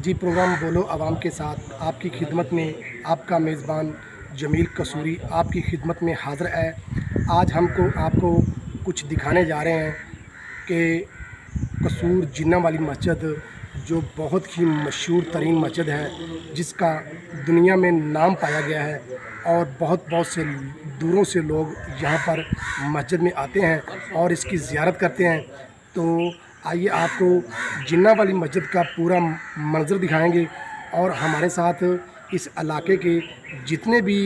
जी programme बोलो आवाम के साथ आपकी खिदमत में आपका मेज़बान जमील कसूरी आपकी खिदमत में हाज़िर है। आज आपको कुछ दिखाने जा रहे हैं कि कसूर जिन्ना वाली मस्जिद जो बहुत ही मशहूर तरीन मस्जिद है, जिसका दुनिया में नाम पाया गया है और बहुत से दूरों से लोग यहाँ पर मस्जिद में आते हैं और इसकी ज़ियारत करते हैं। तो आइए आपको जिन्ना वाली मस्जिद का पूरा मंजर दिखाएंगे और हमारे साथ इस इलाके के जितने भी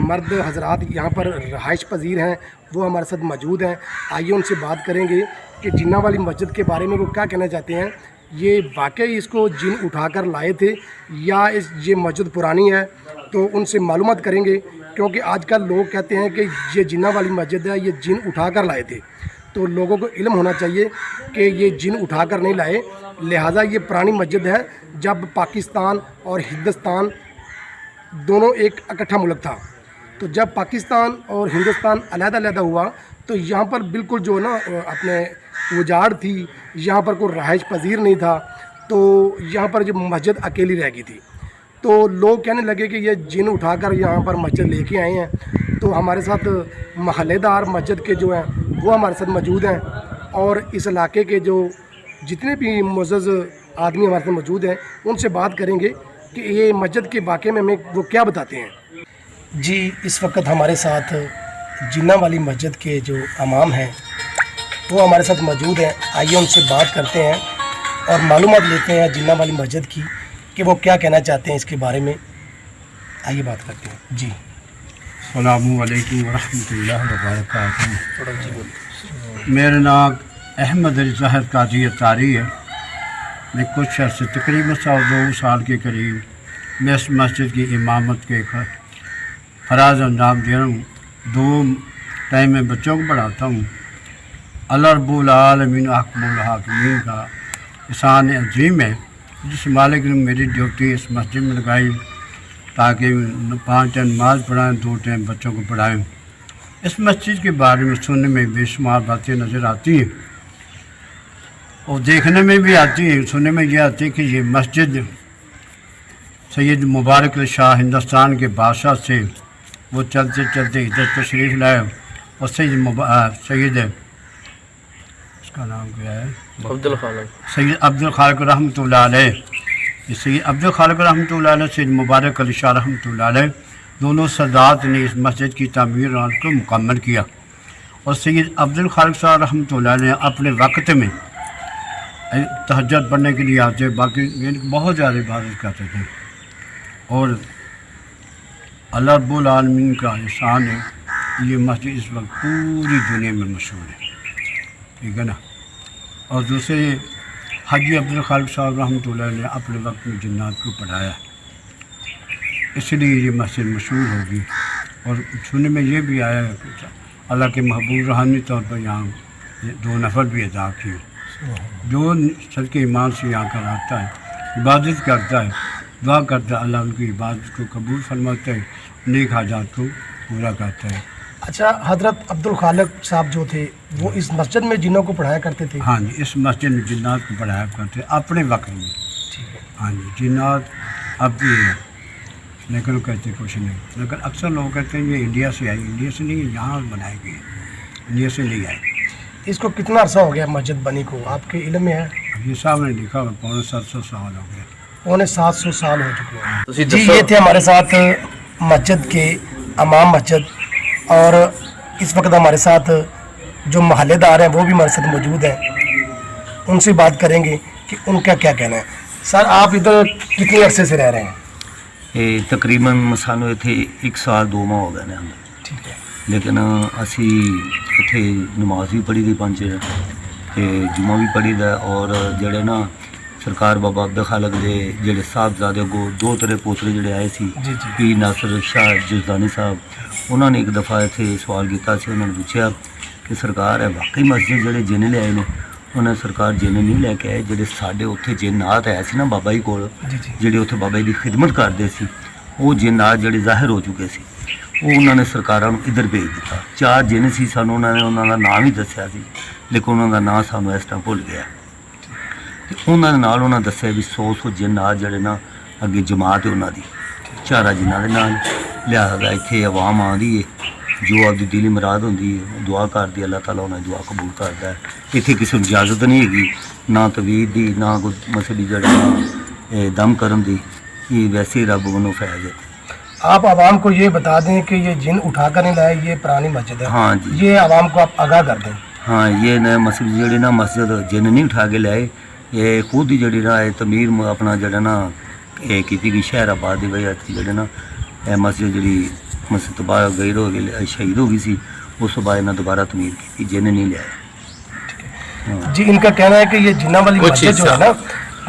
मर्द हजरात यहाँ पर रहाइश पजीर हैं वो हमारे साथ मौजूद हैं। आइए उनसे बात करेंगे कि जिन्ना वाली मस्जिद के बारे में वो क्या कहना चाहते हैं। ये वाकई इसको जिन उठाकर लाए थे या ये मस्जिद पुरानी है, तो उनसे मालूमात करेंगे, क्योंकि आजकल लोग कहते हैं कि ये जिन्ना वाली मस्जिद है, ये जिन उठाकर लाए थे। तो लोगों को इल्म होना चाहिए कि ये जिन उठाकर नहीं लाए, लिहाजा ये पुरानी मस्जिद है। जब पाकिस्तान और हिंदुस्तान दोनों एक इकट्ठा मुल्क था, तो जब पाकिस्तान और हिंदुस्तान अलग-अलग हुआ तो यहाँ पर बिल्कुल जो ना अपने उजाड़ थी, यहाँ पर कोई रहाइश पजीर नहीं था, तो यहाँ पर जो मस्जिद अकेली रह गई थी। तो लोग कहने लगे कि ये जिन उठाकर यहाँ पर मस्जिद लेके आए हैं। तो हमारे साथ महल्लेदार मस्जिद के जो हैं वो हमारे साथ मौजूद हैं और इस इलाके के जो जितने भी मुअज़्ज़ज़ आदमी हमारे साथ मौजूद हैं उनसे बात करेंगे कि ये मस्जिद के वाक़े में हमें वो क्या बताते हैं। जी इस वक्त हमारे साथ जिन्ना वाली मस्जिद के जो इमाम हैं वो हमारे साथ मौजूद हैं। आइए उनसे बात करते हैं और मालूमात लेते हैं जिन्ना वाली मस्जिद की कि वो क्या कहना चाहते हैं इसके बारे में। आइए बात करते हैं। जी अस्सलामु अलैकुम वरहमतुल्लाहि वबरकातुहू। जी बोलिए। मेरा नाम अहमद रिज़ा काजी अतारी है। मैं कुछ अर्से तकरीबन 2 साल के करीब मैं इस मस्जिद की इमामत के फ़राज़ अंजाम दे रहा हूँ। 2 टाइम में बच्चों को पढ़ाता हूँ। अल्लाह रब्बुल आलमीन अहकमुल हाकिमीन का एहसान अजीम है, जिस मालिक ने मेरी ड्यूटी इस मस्जिद में लगाई ताकि 5 टाइम नमाज़ पढ़ाएँ, 2 टाइम बच्चों को पढ़ाएँ। इस मस्जिद के बारे में सुनने में बेशुमार बातें नज़र आती हैं और देखने में भी आती है। सुनने में ये आती है कि ये मस्जिद सैयद मुबारक शाह हिंदुस्तान के बादशाह से वो चलते चलते इधर तशरीफ़ लाए और सैयद इसका नाम क्या है, सैयद अब्दुल खालिक रहमतुल्लाह अलैह। सैयद अब्दुल खालिक रहमतुल्लाह अलैह, सैयद मुबारक अली शाह रहमतुल्लाह अलैह, दोनों सदात ने इस मस्जिद की तामीर को मुकम्मल किया। और सैयद अब्दुल खालिक शाह रहमतुल्लाह अलैह अपने वक्त में तहज्जुद पढ़ने के लिए आते, बाकी बहुत ज़्यादा इबादत करते थे। और अल्लाह रब्बुल आलमीन का एहसान है, ये मस्जिद इस वक्त पूरी दुनिया में मशहूर है, ठीक है ना। और दूसरे हाजी अब्दुल खालिक साहब रहमतुल्लाह ने अपने वक्त में जिन्नात को पढ़ाया, इसलिए ये मस्जिद मशहूर होगी। और सुनने में ये भी आया है कि अल्लाह के महबूब रूहानी तौर पर यहाँ 2 नफर भी अदा किए। जो सदके ईमान से यहाँ कर आता है, इबादत करता है, दुआ करता है, अल्लाह उनकी इबादत को कबूल फरमाता है, नेक हाजात को पूरा करता है। अच्छा, हज़रत अब्दुल खालिक साहब जो थे वो इस मस्जिद में जिन्नों को पढ़ाया करते थे? हाँ जी, इस मस्जिद में जिन्नात को पढ़ाया करते अपने वक्त में। ठीक है। हाँ जी, जिन्नात अब भी है लेकिन कहते कुछ नहीं। लेकिन अक्सर लोग कहते हैं ये इंडिया से आई, इंडिया से नहीं, यहाँ बनाई गई, इंडिया से नहीं आई। इसको कितना अर्सा हो गया मस्जिद बनी को, आपके इल्म में है? अब ये साहब ने लिखा हुआ 750 साल हो गए। 750 साल हो चुके हैं। जी ये थे हमारे साथ मस्जिद के इमाम मस्जिद, और इस वक्त हमारे साथ जो महल्लेदार हैं वो भी हमारे साथ मौजूद हैं। उनसे बात करेंगे कि उनका क्या कहना है। सर आप इधर कितने अरसे से रह रहे हैं? तकरीबन सानू इत्थे 1 साल 2 माह हो गए ने। ठीक है। लेकिन असी इत्थे नमाज भी पढ़ी दी 5 ते जुम्मा भी पढ़ी दा। और जेड़े ना सरकार बाबा अब्दुल खालिक दे जेड़े साहबजादे को 2 तरह पोतरे जेड़े आए सी, पीर नासिर शाह जुज़दानी साहब, उन्होंने एक दफ़ा इत्थे सवाल किया सी। उन्होंने पूछा कि सरकार है वाकई मस्जिद जेड़े जिन ले आए ने? उन्हें सरकार जिन नहीं लैके आए, जेड़े साडे उत्थे जिन्नात है सी ना बाबा जी कोल, जेड़े उत्थे बाबा जी की खिदमत करते सी, वो जिन्नात जेड़े ज़ाहिर हो चुके सी, वो उन्होंने सरकारों को इधर भेज दिता। 4 जिन सी, सानू उन्होंने उन्होंने नाम ही दस्या सी, लेकिन उन्होंने नाम सानू इस टाइम भुल गया। ਤੇ ਉਹਨਾਂ ਦੇ ਨਾਲ ਉਹਨਾਂ ਦੱਸਿਆ ਵੀ 100 ਜਿੰਨਾਤ ਜਿਹੜੇ ਨਾ ਅੱਗੇ ਜਮਾਤ ਹੈ ਉਹਨਾਂ ਦੀ ਚਾਰਾ ਜਿਨ੍ਹਾਂ ਦੇ ਨਾਲ ਲਿਹਾਜ਼ਾ ਇੱਥੇ ਆਵਾਮ ਆਉਂਦੀ ਹੈ ਜੋ ਆਪਦੀ ਦਿਲੀ ਮੁਰਾਦ ਹੁੰਦੀ ਹੈ ਦੁਆ ਕਰਦੀ ਅੱਲਾਹ ਤਾਲਾ ਉਹਨਾਂ ਦੀ ਦੁਆ ਕਬੂਲ ਕਰਦਾ ਹੈ। ਇੱਥੇ ਕਿਸੇ ਨੂੰ ਇਜਾਜ਼ਤ ਨਹੀਂ ਹੈਗੀ ਨਾ ਤਵੀਦ ਦੀ ਨਾ ਕੋਈ ਮਸਲੀ ਜਿਹੜਾ ਦਮ ਕਰਮ ਦੀ, یہ ویسے ہی رب انہوں فیض ہے۔ آپ عوام کو یہ بتا دیں کہ یہ جن اٹھا کر نہیں لائے، یہ پرانی مسجد ہے، ہاں جی، یہ عوام کو آپ آگاہ کر دیں۔ ہاں یہ نئے مسجد جڑے نا مسجد جن نہیں اٹھا کے لائے، یہ خود ہی جڑی نا تعمیر اپنا جڑا نا کیتی گئی شہر آباد کی وجہ سے جڑے نا مسجد جڑی مسجد تباہ غیر ہو گئی شہید ہو گئی سی، اس بعد انہیں دوبارہ تعمیر کی جن نہیں لیا۔ جی ان کا کہنا ہے کہ یہ جنہ والی مسجد جو ہے نا،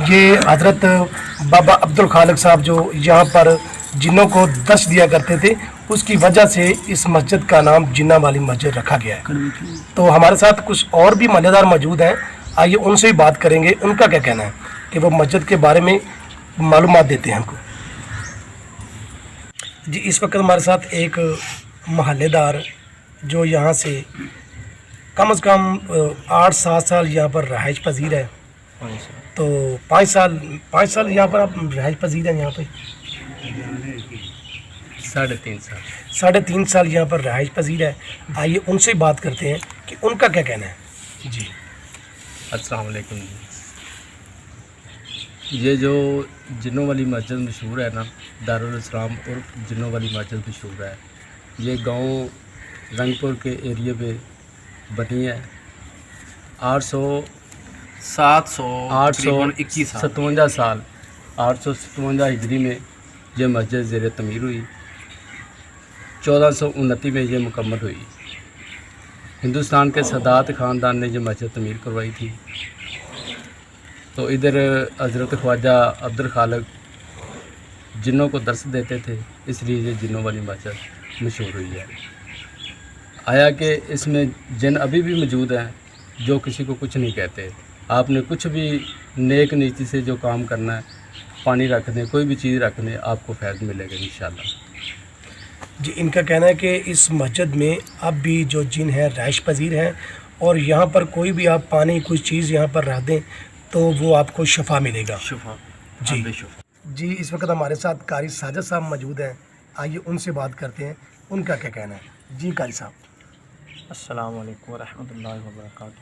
یہ حضرت بابا عبد الخالق صاحب جو یہاں پر جنوں کو درس دیا کرتے تھے، اس کی وجہ سے اس مسجد کا نام جنہ والی مسجد رکھا گیا ہے۔ تو ہمارے ساتھ کچھ اور بھی محلے دار موجود ہیں، آئیے ان سے ہی بات کریں گے، ان کا کیا کہنا ہے کہ وہ مسجد کے بارے میں معلومات دیتے ہیں ہم کو۔ جی اس وقت ہمارے ساتھ ایک محلے دار جو یہاں سے کم از کم 8-7 سال یہاں پر رہائش پذیر ہے، تو 5 سال یہاں پر آپ رہائش پذیر ہیں، یہاں پہ 3.5 سال یہاں پر رہائش پذیر ہے۔ آئیے ان سے بات کرتے ہیں کہ ان کا کیا کہنا ہے۔ جی السلام علیکم۔ یہ جو جنوں والی مسجد مشہور ہے نا، دارالاسلام اور جنوں والی مسجد مشہور ہے، یہ گاؤں رنگ پور کے ایریے پہ بنی ہے۔ 857 سال 857 ہجری میں یہ مسجد زیر تعمیر ہوئی، 1429 میں یہ مکمل ہوئی۔ ہندوستان کے سادات خاندان نے یہ مسجد تعمیر کروائی تھی۔ تو ادھر حضرت خواجہ عبد الخالق جنوں کو درس دیتے تھے، اس لیے یہ جنوں والی مسجد مشہور ہوئی ہے۔ آیا کہ اس میں جن ابھی بھی موجود ہیں جو کسی کو کچھ نہیں کہتے۔ آپ نے کچھ بھی نیک نیتی سے جو کام کرنا ہے، پانی رکھ دیں، کوئی بھی چیز رکھ دیں، آپ کو فیض ملے گا انشاءاللہ۔ جی ان کا کہنا ہے کہ اس مسجد میں اب بھی جو جن ہے رہائش پذیر ہیں، اور یہاں پر کوئی بھی آپ پانی کوئی چیز یہاں پر رکھ دیں تو وہ آپ کو شفا ملے گا۔ جی اس وقت ہمارے ساتھ قاری ساجد صاحب موجود ہیں، آئیے ان سے بات کرتے ہیں، ان کا کیا کہنا ہے۔ جی قاری صاحب۔ السلام علیکم ورحمۃ اللہ وبرکاتہ۔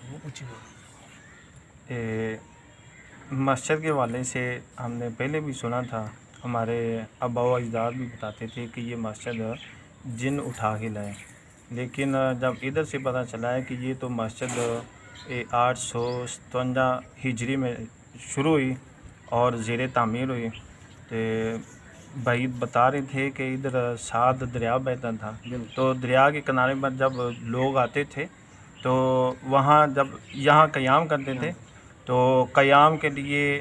مسجد کے حوالے سے ہم نے پہلے بھی سنا تھا، ہمارے آبا و اجداد بھی بتاتے تھے کہ یہ مسجد جن اٹھا کے لائے، لیکن جب ادھر سے پتہ چلا ہے کہ یہ تو مسجد 857 ہجری میں شروع ہوئی اور زیر تعمیر ہوئی، تو بھائی بتا رہے تھے کہ ادھر سعد دریا بہتا تھا، تو دریا کے کنارے پر جب لوگ آتے تھے تو وہاں جب یہاں قیام کرتے تھے تو قیام کے لیے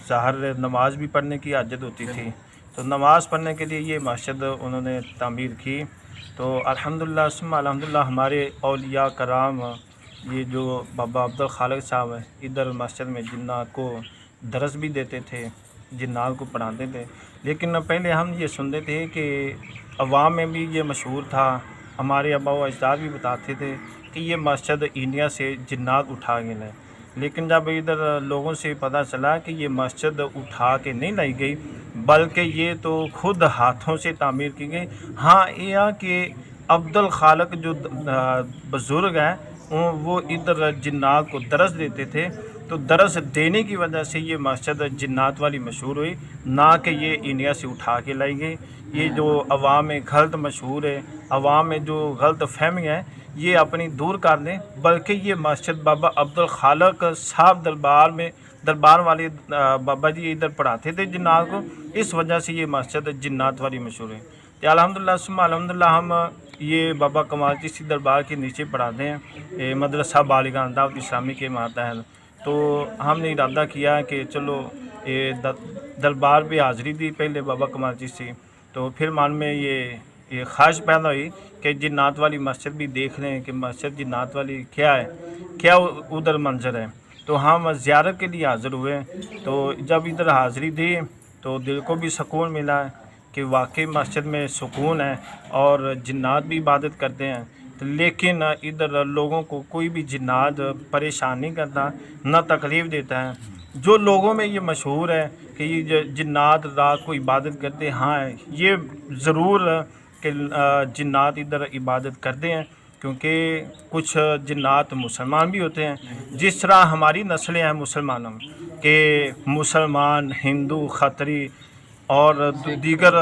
ظاہر نماز بھی پڑھنے کی حاجت ہوتی تھی، تو نماز پڑھنے کے لیے یہ مسجد انہوں نے تعمیر کی۔ تو الحمدللہ ثم الحمدللہ ہمارے اولیاء کرام یہ جو بابا عبد الخالق صاحب ہیں ادھر مسجد میں جنات کو درس بھی دیتے تھے، جنات کو پڑھاتے تھے، لیکن پہلے ہم یہ سنتے تھے کہ عوام میں بھی یہ مشہور تھا، ہمارے آبا و اجداد بھی بتاتے تھے کہ یہ مسجد انڈیا سے جنات اٹھا کے لائے، لیکن جب ادھر لوگوں سے پتہ چلا کہ یہ مسجد اٹھا کے نہیں لائی گئی بلکہ یہ تو خود ہاتھوں سے تعمیر کی گئی۔ ہاں یہ کہ عبد الخالق جو بزرگ ہیں وہ ادھر جنات کو درس دیتے تھے، تو درس دینے کی وجہ سے یہ مسجد جنات والی مشہور ہوئی، نہ کہ یہ انڈیا سے اٹھا کے لائی گئی۔ یہ جو عوام میں غلط مشہور ہے، عوام میں جو غلط فہمی ہے، یہ اپنی دور کر دیں، بلکہ یہ مسجد بابا عبد الخالق صاحب دربار والے بابا جی ادھر پڑھاتے تھے جنات کو، اس وجہ سے یہ مسجد جنات والی مشہور ہے۔ تو الحمدللہ ثم الحمدللہ ہم یہ بابا کمال چشتی دربار کے نیچے پڑھاتے ہیں، مدرسہ بالغان دعوت اسلامی کے ماتحت، تو ہم نے ارادہ کیا کہ چلو دربار پہ حاضری دی پہلے بابا کمال چشتی، تو پھر من میں یہ خواہش پیدا ہوئی کہ جنات والی مسجد بھی دیکھ لیں کہ مسجد جنات والی کیا ہے، کیا ادھر منظر ہے، تو ہم زیارت کے لیے حاضر ہوئے۔ تو جب ادھر حاضری دی تو دل کو بھی سکون ملا کہ واقعی مسجد میں سکون ہے اور جنات بھی عبادت کرتے ہیں، لیکن ادھر لوگوں کو کوئی بھی جنات پریشان نہیں کرتا، نہ تکلیف دیتا ہے۔ जो लोगों में ये मशहूर है कि ये जिन्नात रात को इबादत करते हैं, हाँ ये ज़रूर कि जिन्नात इधर इबादत करते हैं, क्योंकि कुछ जिन्नात मुसलमान भी होते हैं। जिस तरह हमारी नस्लें हैं मुसलमानों में कि मुसलमान, हिंदू, खतरी और दीगर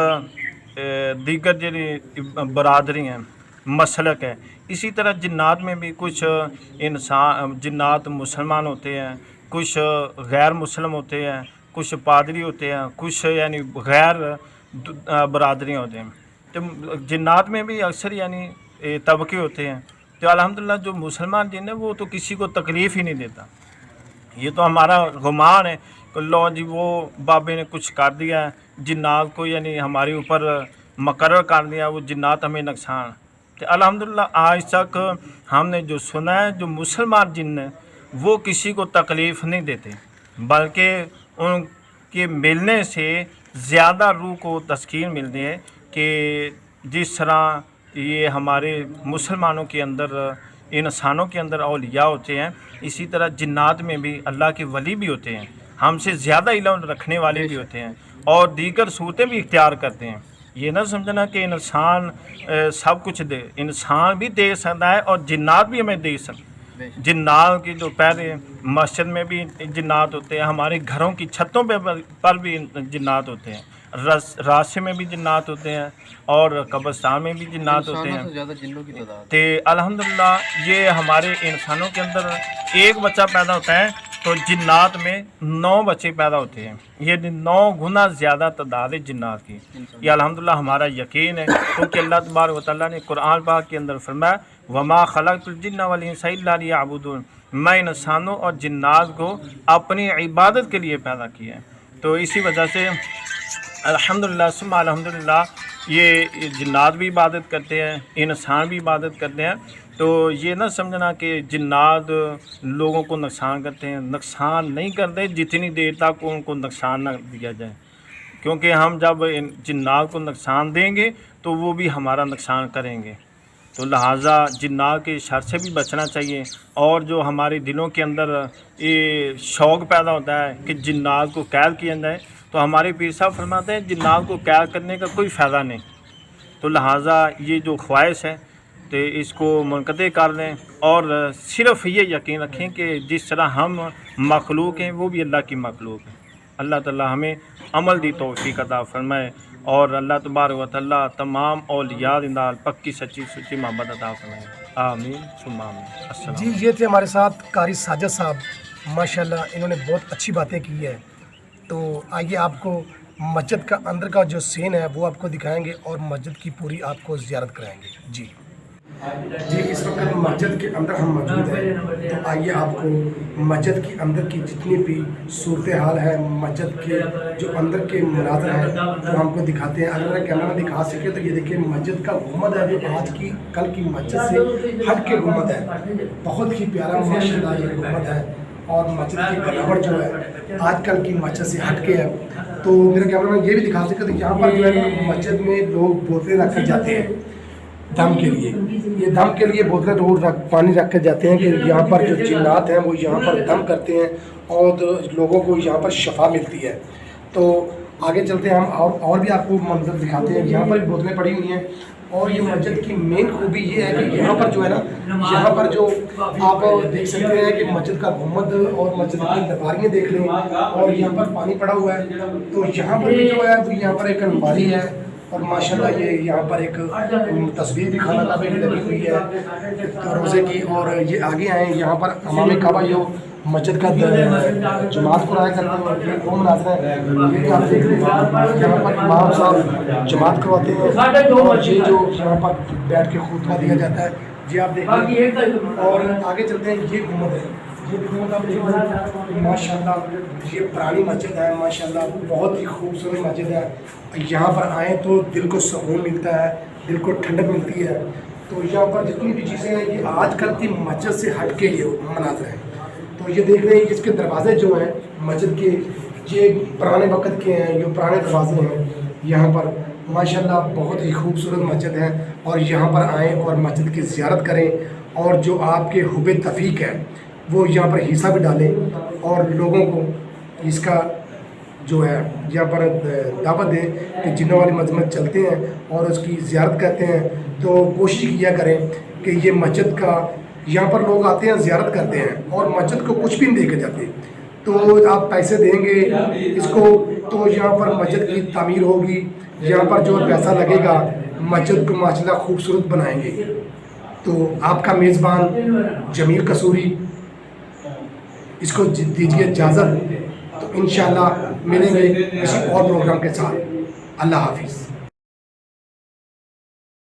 जो बरादरी हैं, मसलक है, इसी तरह जिन्नात में भी कुछ जिन्नात मुसलमान होते हैं, कुछ गैर मुस्लिम होते हैं, कुछ पादरी होते हैं, कुछ यानी गैर बरादरियाँ होते हैं। तो जिन्नात में भी अक्सर यानी तबके होते हैं। तो अल्हम्दुलिल्लाह जो मुसलमान जिन है वो तो किसी को तकलीफ़ ही नहीं देता। ये तो हमारा गुमान है कि लो जी वो बाबे ने कुछ कर दिया है, जिन्नात को यानी हमारे ऊपर मुकर्रर कर दिया, वो जिन्नात हमें नुकसान। तो अल्हम्दुलिल्लाह आज तक हमने जो सुना है, जो मुसलमान जिन है वो किसी को तकलीफ़ नहीं देते, बल्कि उनके मिलने से ज़्यादा रूह को तस्कीन मिलती है कि जिस तरह ये हमारे मुसलमानों के अंदर, इंसानों के अंदर औलिया होते हैं, इसी तरह जिन्नात में भी अल्लाह के वली भी होते हैं, हमसे ज़्यादा इल्म रखने वाले भी होते हैं और दीगर सूरतें भी इख्तियार करते हैं। ये ना समझना कि इंसान सब कुछ दे, इंसान भी दे सकता है और जिन्नात भी हमें दे सकते। जिन्नात की जो पहले मस्जिद में भी जिन्नात होते हैं, हमारे घरों की छतों पर भी जिन्नात होते हैं, रास्ते में भी जिन्नात होते हैं और कब्रिस्तान में भी जिन्नात होते हैं। तो अल्हम्दुलिल्लाह ये हमारे इंसानों के अंदर एक बच्चा पैदा होता है तो जिन्नात में 9 बच्चे पैदा होते हैं। ये 9 गुना ज़्यादा तादाद है जिन्नात की। ये अल्हम्दुलिल्लाह हमारा यकीन है, क्योंकि अल्लाह तबारक व तआला ने कुरान पाक के अंदर फरमाया वमा खलक़तुल जिन्ना वल इंसा इल्ला लियअबुदून, मैं इंसानों और जिन्नात को अपनी इबादत के लिए पैदा किया है। तो इसी वजह से अल्हम्दुलिल्लाह सुम्मा अल्हम्दुलिल्लाह ये जिन्नात भी इबादत करते हैं, इंसान भी इबादत करते हैं। तो ये ना समझना कि जिन्नात लोगों को नुकसान करते हैं, नुकसान नहीं करते जितनी देर तक उनको नुकसान ना दिया जाए, क्योंकि हम जब जिन्नात को नुकसान देंगे तो वो भी हमारा नुकसान करेंगे। तो लिहाजा जिन्नात के शर से भी बचना चाहिए। और जो हमारे दिलों के अंदर ये शौक़ पैदा होता है कि जिन्नात को कैद किया जाए, तो हमारे पीर साहब फरमाते हैं जिन्नात को कैद करने का कोई फ़ायदा नहीं। तो लिहाजा ये जो ख्वाहिश है तो इसको मुनक़ते कर लें और सिर्फ़ ये यकीन रखें कि जिस तरह हम मखलूक हैं वो भी अल्लाह की मखलूक है। अल्लाह ताला हमें अमल दी तौफ़ीक़ अता फरमाए और अल्लाह तबारक व तआला तमाम औलिया दे नाल पक्की सच्ची सुच्ची मोहब्बत अता फरमाए। आमीन सुम्मा आमीन। अस्सलाम। जी ये थे हमारे साथ कारी साजिद साहब, माशाल्लाह इन्होंने बहुत अच्छी बातें की है। तो आइए आपको मस्जिद का अंदर का जो सीन है वो आपको दिखाएंगे और मस्जिद की पूरी आपको ज़ियारत कराएंगे। जी इस वक्त मस्जिद के अंदर हम मौजूद हैं। तो आइए आपको मस्जिद के अंदर की जितनी भी सूरत हाल है, मस्जिद के जो अंदर के मनाज़र हैं वो हमको दिखाते हैं। अगर मेरा कैमरा में दिखा सके तो ये देखिए मस्जिद का गुम्बद है जो आज की कल की मस्जिद से हट के गुम्बद है, बहुत ही प्यारा माशाल्लाह ये गुम्बद है। और मस्जिद की बनावट जो है आजकल की मस्जिद से हट के है। तो मेरा कैमरा में ये भी दिखा सके तो यहाँ पर जो है मस्जिद में लोग बोतलें रख कर जाते हैं दम के लिए। ये दम के लिए बोतलें रोज पानी रख कर जाते हैं कि यहाँ पर जो जिन्नात हैं वो यहाँ पर दम करते हैं और लोगों को यहाँ पर शफा मिलती है। तो आगे चलते हैं हम और भी आपको मंजर दिखाते हैं। यहाँ पर भी बोतलें पड़ी हुई हैं और ये मस्जिद की मेन खूबी ये है कि यहाँ पर जो है ना, यहाँ पर जो आप देख सकते हैं कि मस्जिद का गुम्बद और मस्जिद की दरबारियाँ देख लें और यहाँ पर पानी पड़ा हुआ है। तो यहाँ पर भी जो है वो यहाँ पर एक अलमारी है और माशाल्लाह ये यहाँ पर एक तस्वीर भी खाना काबे की लगी हुई है तो रोज़े की। और ये आगे आए यहाँ पर अमाम काबा जो मस्जिद का जमात को राय करते हैं वो मुनाज़र है। ये भी आप देख रहे हैं यहाँ पर इमाम साहब जमात करवाते हैं और ये जो यहाँ पर बैठ के खुतबा दिया जाता है ये आप देख रहे हैं। और आगे चलते हैं, ये गुम्बद है, ये गुम्बद आप देख रहे हैं माशाल्लाह ये पुरानी मस्जिद है, माशाल्लाह बहुत ही खूबसूरत मस्जिद है। यहाँ पर आएँ तो दिल को सुकून मिलता है, दिल को ठंडक मिलती है। तो यहाँ पर जितनी भी चीज़ें हैं ये आजकल की मस्जिद से हट के ये मनाज़र हैं। तो ये देख रहे हैं इसके दरवाजे जो हैं मस्जिद के ये पुराने वक्त के हैं, ये पुराने दरवाजे हैं। यहाँ पर माशाल्लाह बहुत ही खूबसूरत मस्जिद है और यहाँ पर आएँ और मस्जिद की ज़ियारत करें और जो आपके हुब तफ़ीक है वो यहाँ पर हिस्सा भी डालें और लोगों को اس کا جو ہے یہاں پر دعوت دیں کہ جنوں والی مسجد میں چلتے ہیں اور اس کی زیارت کرتے ہیں، تو کوشش کیا کریں کہ یہ مسجد کا یہاں پر لوگ آتے ہیں زیارت کرتے ہیں اور مسجد کو کچھ بھی نہیں دے کے جاتے، تو آپ پیسے دیں گے اس کو تو یہاں پر مسجد کی تعمیر ہوگی، یہاں پر جو پیسہ لگے گا مسجد کو ماشاءاللہ خوبصورت بنائیں گے۔ تو آپ کا میزبان جمیل قصوری، اس کو دیجیے اجازت، تو انشاءاللہ ملیں گے کسی اور پروگرام کے ساتھ۔ اللہ حافظ۔